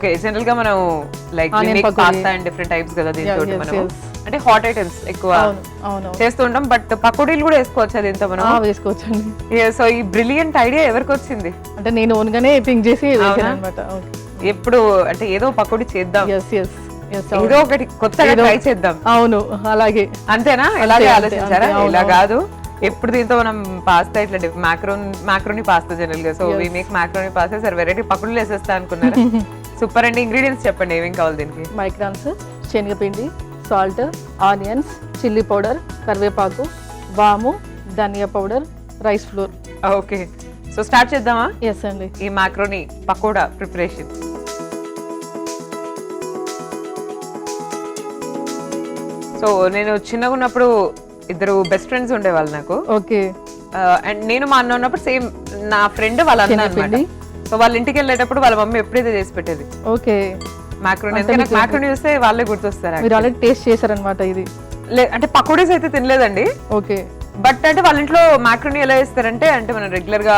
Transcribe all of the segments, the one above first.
Okay general గా మనం like Onion make pakodi. Pasta and different types కదా దీంతో yes, మనం yes. అంటే హాట్ ఐటమ్స్ ఎక్కువ అవును చేస్తూ ఉంటాం బట్ పకోడీలు కూడా వేసుకోవచ్చు దీంతో మనం వేసుకోవచ్చండి. సో ఈ బ్రిలియంట్ ఐడియా ఎవరికి వచ్చింది అంటే నేను ఓన్ గానే థింక్ చేసి వేసాను అనమాట. ఎప్పుడు అంటే ఏదో పకోడీ చేద్దాం ఎస్ ఎస్ ఎస్ ఏదో ఒకటి కొత్తగా ట్రై చేద్దాం అవును అలాగే అంతేనా ఎలాగే అంతే, ఆలోచించారా అంతే, అవును, ఇలా కాదు ఎప్పుడు దీంతో మనం పాస్తా ఇట్లా మ్యాక్రోని పాస్తా జనరల్ గా so we make macaroni pasta sir variety పకోడీలు వేసేస్తా అనుకున్నారు. సూపర్ అండి. ఇంగ్రీడియంట్స్ చెప్పండి ఏమేం కావాలి దీనికి. మైక్రాన్స్, శనగపిండి, సాల్ట్, ఆనియన్స్, చిల్లీ పౌడర్, కరివేపాకు, వాము, ధనియా powder, rice flour. Okay so start చేద్దామా ఎస్ అండి. ఈ మ్యాక్రోని పకోడా ప్రిపరేషన్. సో నేను చిన్నగా ఉన్నప్పుడు ఇద్దరు బెస్ట్ ఫ్రెండ్స్ ఉండేవాళ్ళు నాకు. ఓకే అండ్ నేను మా అన్న ఉన్నప్పుడు సేమ్ నా ఫ్రెండ్ వాళ్ళ అన్న అన్నమాట. సో వాళ్ళ ఇంటికి వెళ్ళేటప్పుడు వాళ్ళ మమ్మీ ఎప్పుడైతే చేసి పెట్టేది ఓకే మ్యాక్రోని. ఎందుకంటే మ్యాక్రోని చూస్తే వాళ్ళే గుర్తొస్తారు. మీరు ఆల్రెడీ టేస్ట్ చేశారనమాట ఇది. అంటే పకోడీస్ అయితే తినలేదండి ఓకే బట్ అంటే వాళ్ళ ఇంట్లో మ్యాక్రోని ఎలా చేస్తారంటే అంటే మనం రెగ్యులర్ గా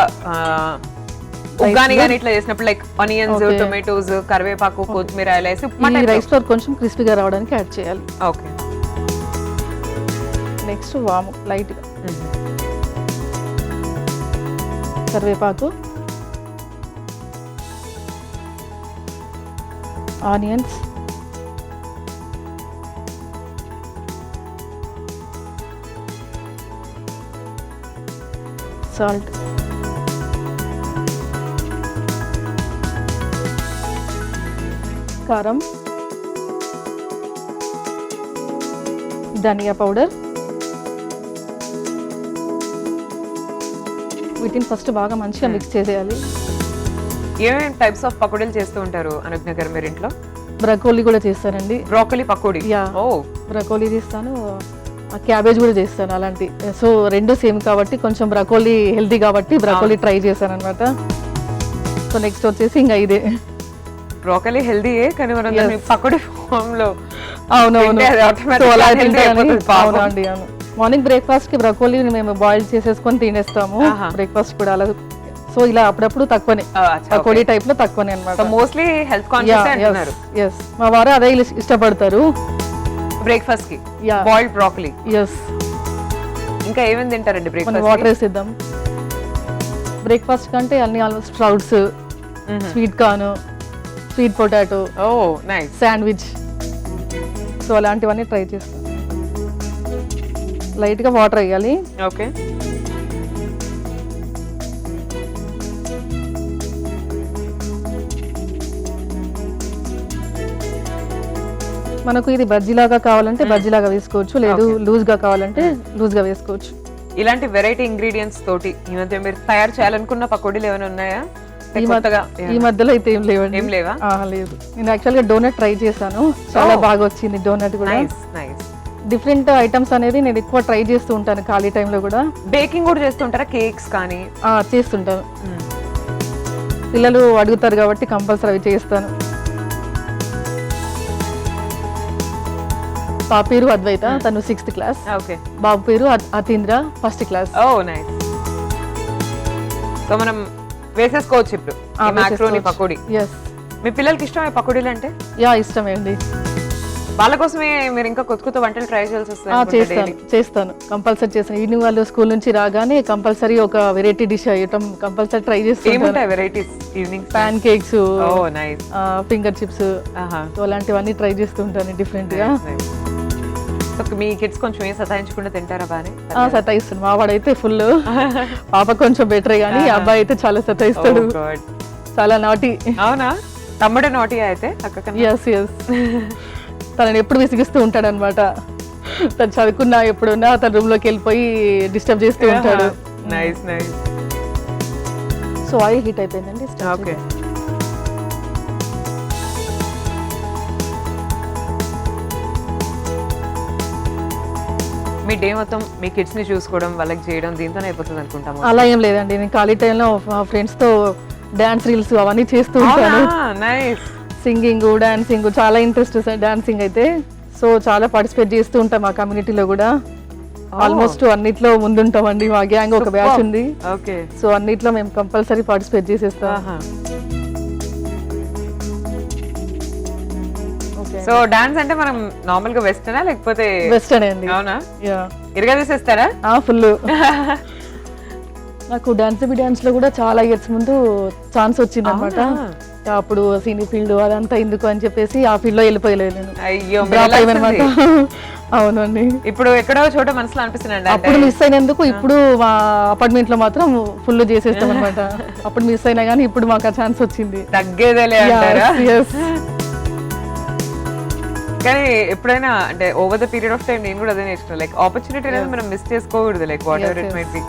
ఉగ్గాని గాని ఇట్లా చేసినప్పుడు లైక్ ఆనియన్స్, టొమాటోస్, కరివేపాకు, కొత్తిమీర ఇలా వేసి రైస్ ఫ్లోర్ కొంచెం క్రిస్పీగా రావడానికి యాడ్ చేయాలి. ఓకే నెక్స్ట్ వాము లైట్ గా, కరివేపాకు, ఆనియన్స్, సాల్ట్, కారం, ధనియా పౌడర్. వీటిని ఫస్ట్ బాగా మంచిగా మిక్స్ చేసేయాలి. ఏమేమి టైప్స్ ఆఫ్ పకోడీలు చేస్తూ ఉంటారు అనుజ్ఞ గారు మీరు ఇంట్లో? బ్రకోలీ కూడా చేస్తానండి. బ్రోకలీ పకోడీ. యా ఓ బ్రకోలీ చేస్తాను, క్యాబేజ్ కూడా చేస్తాను అలాంటి. సో రెండు సేమ్ కాబట్టి కొంచెం బ్రకోలీ హెల్తీ కాబట్టి బ్రకోలీ ట్రై చేశాను అనమాట. సో నెక్స్ట్ వచ్చేసి ఇంకా ఇదే బ్రోకలీ హెల్దీయే కానీ మనం దాన్ని పకోడీ ఫామ్ లో అవునవును అవునండి. అవును. మార్నింగ్ బ్రేక్ఫాస్ట్ కి బ్రకోలీ మేము బాయిల్ చేసేసుకొని తినేస్తాము బ్రేక్ఫాస్ట్ కూడా అలా. సో ఇలా అప్పుడప్పుడు తక్కువనే పకోడీ టైప్ లో తక్కువనే అనమాట. మోస్ట్లీ హెల్త్ కాన్షియస్ అంటున్నారు. ఎస్ మా వారు అదే ఇష్టపడతారు బ్రేక్ఫాస్ట్ కి బాయిల్డ్ బ్రోకలీ. ఎస్ ఇంకా ఏమేమి తింటారండి బ్రేక్ఫాస్ట్? వాటర్ వేసిద్దాం. బ్రేక్ఫాస్ట్ కంటే అన్ని almost sprouts, sweet corn, sweet potato, oh nice, sandwich. So అలాంటివన్నీ ట్రై చేస్తాం. లైట్ గా వాటర్ వేయాలి. ఓకే మనకు ఇది బజ్జీలాగా కావాలంటే బజ్జీలాగా వేసుకోవచ్చు, లేదు లూజ్ గా కావాలంటే లూజ్ గా వేసుకోవచ్చు. ఇలాంటి వెరైటీ ఇంగ్రీడియంట్స్ తోటి ఈ మధ్య మీరు తయారు చేయాలనుకున్న పకోడీలు ఏమైనా ఉన్నాయా? ఈ మధ్యలో అయితే ఏం లేవండి. ఏం లేవా? లేదు. నేను యాక్చువల్ గా డోనట్ ట్రై చేశాను, చాలా బాగా వచ్చింది డోనట్ కూడా. డిఫరెంట్ ఐటమ్స్ అనేది నేను ఎక్కువ ట్రై చేస్తూ ఉంటాను ఖాళీ టైంలో కూడా. బేకింగ్ కూడా చేస్తుంటారా? కేక్స్ కానీ చేస్తుంటాను. పిల్లలు అడుగుతారు కాబట్టి కంపల్సరీ అవి చేస్తాను. పాప పేరు అద్వైత, తను 6th క్లాస్. ఓకే. బాబు పేరు అతీంద్ర, 1st క్లాస్. ఓ నైస్. సో మనం వేసేసుకోవచ్చు ఇప్పుడు మ్యాక్రోని పకోడీ. ఎస్. మీ పిల్లలకి ఇష్టమే పకోడీలు అంటే? యా ఇష్టమే అండి. వాళ్ళ కోసమే మీరు ఇంకా కొత్త కొత్త వంటలు ట్రై చేయాల్సి వస్తుంది? చేస్తాను కంపల్సరీ చేస్తాను. ఈవినింగ్ వాళ్ళు స్కూల్ నుంచి రాగానే కంపల్సరీ ఒక variety dish item compulsory try చేస్తాను. Varieties evening? Pancakes, nice, finger chips, అలాంటివన్నీ ట్రై చేస్తూ ఉంటాను డిఫరెంట్ గా. మీ కిడ్స్ కొంచెం ఏం సతాయించకుండా తింటారా? బానే సతాయిస్తాను. మా వాడైతే ఫుల్, పాప కొంచెం బెటర్ గానీ అబ్బాయి అయితే చాలా సతాయిస్తాడు, చాలా నాటి. అవునా? తమ్ముడే నాటి అయితే? Yes yes. తనని ఎప్పుడు విసిగిస్తూ ఉంటాడు అనమాట. తను చదువుకున్నా ఎప్పుడున్నా తన రూమ్ లోకి వెళ్ళిపోయి డిస్టర్బ్ చేస్తూ ఉంటాడు. Nice nice. So oil heat అయిపోయిందండి. ఓకే. మీ డే మొత్తం మీ కిడ్స్ ని చూసుకోవడం, వాళ్ళకి చేయడం దీంతోనే అయిపోతుంది అనుకుంటాము. అలా ఏం లేదండి, నేను ఖాళీ టైంలో మా ఫ్రెండ్స్ తో డాన్స్ రీల్స్ అవన్నీ చేస్తూ ఉంటాను. నైస్. సింగింగ్, డాన్సింగ్ చాలా ఇంట్రెస్ట్ డాన్సింగ్ అయితే. సో చాలా పార్టిసిపేట్ చేస్తూ ఉంటాం మా కమ్యూనిటీలో కూడా. ఆల్మోస్ట్ అన్నిట్లో ముందుంటామండి. మా గ్యాంగ్ ఒక బ్యాచ్ ఉంది. ఓకే. సో అన్నిట్లో మేము కంపల్సరీ పార్టిసిపేట్ చేసేస్తాం. సో డాన్స్ అంటే మనం నార్మల్ గా వెస్టర్నా లేకపోతే వెస్టర్న్ అండి. అవునా? యా ఇరగా తీసేస్తారా? ఫుల్. నాకు డాన్స్ లో కూడా చాలా ఇయర్స్ ముందు ఛాన్స్ వచ్చింది అనమాట. అప్పుడు సినీ ఫీల్డ్ అదంతా ఎందుకు అని చెప్పేసి ఆ ఫీల్డ్ లో వెళ్ళిపోయలేదు నేను. అయ్యో, డ్రాప్ అయ్యనమాట. అవునండి. ఇప్పుడు ఎక్కడో చోట మనసులో అనిపిస్తున్నాండి అప్పుడు మిస్ అయినందుకు ఇప్పుడు మా అపార్ట్మెంట్ లో మాత్రం ఫుల్ చేసేస్తాం అనమాట. అప్పుడు మిస్ అయినా కానీ ఇప్పుడు మాకు ఆ ఛాన్స్ వచ్చింది. తగ్గేదేలే అంటారా? కానీ ఎప్పుడైనా అంటే over the period of time నేను కూడా అదే నేర్చుకున్నాను, లైక్ ఆపర్చునిటీ అనేది మనం మిస్ చేసుకోకూడదు, like what ever it might be.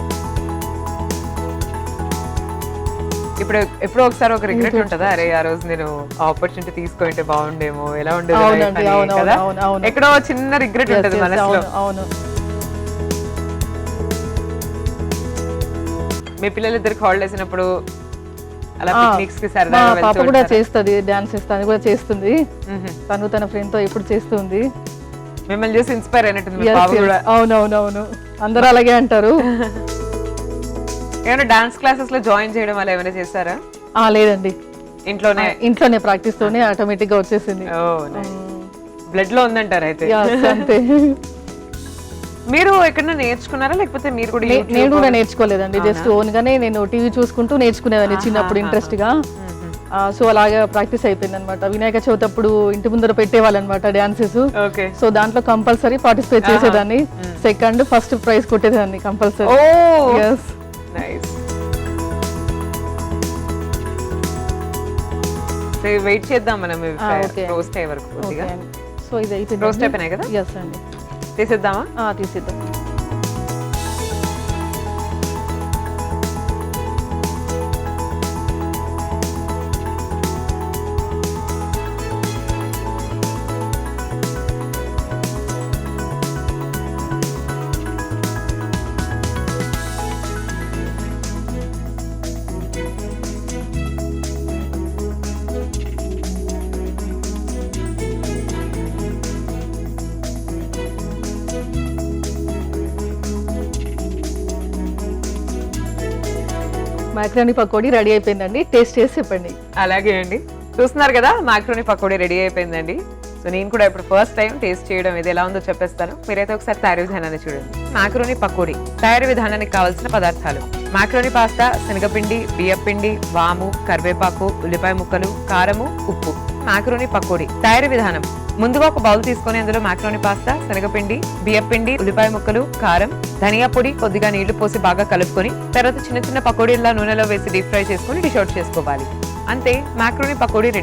ఇప్పుడు ఎప్పుడో ఒకసారి ఒక రిగ్రెట్ ఉంటుందా, అరే ఆ రోజు నేను ఆపర్చునిటీ తీసుకుంటే బాగుండేమో, ఎలా ఉండేది కదా, ఎక్కడో చిన్న రిగ్రెట్ ఉంటుంది మనసులో. అవును. మీ పిల్లలిద్దరికి హాలిడేస్ అయినప్పుడు అలా పిక్నిక్స్ కి సరదాగా పాప వెళ్తూ కూడా ఉంటారా? చేస్తుంది, డాన్స్ తను కూడా చేస్తుంది. తను తన ఫ్రెండ్ తో ఎప్పుడు చేస్తుంది. మిమ్మల్ని చూసి ఇన్స్పైర్ అయినట్టుంది మీ పాప కూడా. అవునవునవును, అందరూ అలాగే అంటారు. ఏమైనా డాన్స్ క్లాసెస్ లో జాయిన్ చేయడం అలా ఏమైనా చేస్తారా? లేదండి, ఇంట్లోనే ప్రాక్టీస్ తోనే ఆటోమేటిక్ గా వచ్చేసింది. బ్లడ్ లో ఉందంటారు అయితే. అంతే. మీరు ఎక్కడైనా నేర్చుకున్నారా లేకపోతే మీరు కూడా? నేను కూడా నేర్చుకోలేదండి, జస్ట్ ఓన్ గానే నేను టీవీ చూసుకుంటూ నేర్చుకునేదాన్ని చిన్నప్పుడు ఇంట్రెస్ట్ గా. సో అలాగా ప్రాక్టీస్ అయిపోయింది అనమాట. వినాయక చవితి అప్పుడు ఇంటి ముందర పెట్టేవాళ్ళు అనమాట డాన్సెస్. సో దాంట్లో కంపల్సరీ పార్టిసిపేట్ చేసేదాన్ని. సెకండ్ ఫస్ట్ ప్రైజ్ కొట్టేదాన్ని కంపల్సరీ. వెయిట్ చేద్దాం మనం రోస్ట్ అయ్యే వరకు. సో ఇది అయిపోయింది. రోస్ట్ అయిపోయినాయి కదా? ఎస్ అండి. తీసేద్దామా? తీసేద్దాం. మాక్రోని పకోడీ రెడీ అయిపోయిందండి, టేస్ట్ చేసి చెప్పండి. అలాగే అండి, చూస్తున్నారు కదా మాక్రోని పకోడీ రెడీ అయిపోయిందండి. సో నేను కూడా ఇప్పుడు ఫస్ట్ టైం టేస్ట్ చేయడం, ఇది ఎలా ఉందో చెప్పేస్తాను. మీరైతే ఒకసారి తయారీ విధానాన్ని చూడండి. మాక్రోని పకోడీ తయారీ విధానానికి కావాల్సిన పదార్థాలు: మాక్రోని పాస్తా, శనగపిండి, బియ్యపిండి, వాము, కరివేపాకు, ఉల్లిపాయ ముక్కలు, కారము, ఉప్పు. మాక్రోని పకోడీ తయారీ విధానం: ముందుగా ఒక బౌల్ తీసుకొని అందులో మాక్రోని పాస్తా, శనగపిండి, బియ్యపిండి, ఉల్లిపాయ ముక్కలు, కారం, ధనియా పొడి, కొద్దిగా నీళ్లు పోసి బాగా కలుపుకొని తర్వాత చిన్న చిన్న పకోడీల్లా నూనెలో వేసి డీప్ ఫ్రై చేసుకొని డిష్ అవుట్ చేసుకోవాలి. అంతే, మాక్రోని పకోడీ రెడీ.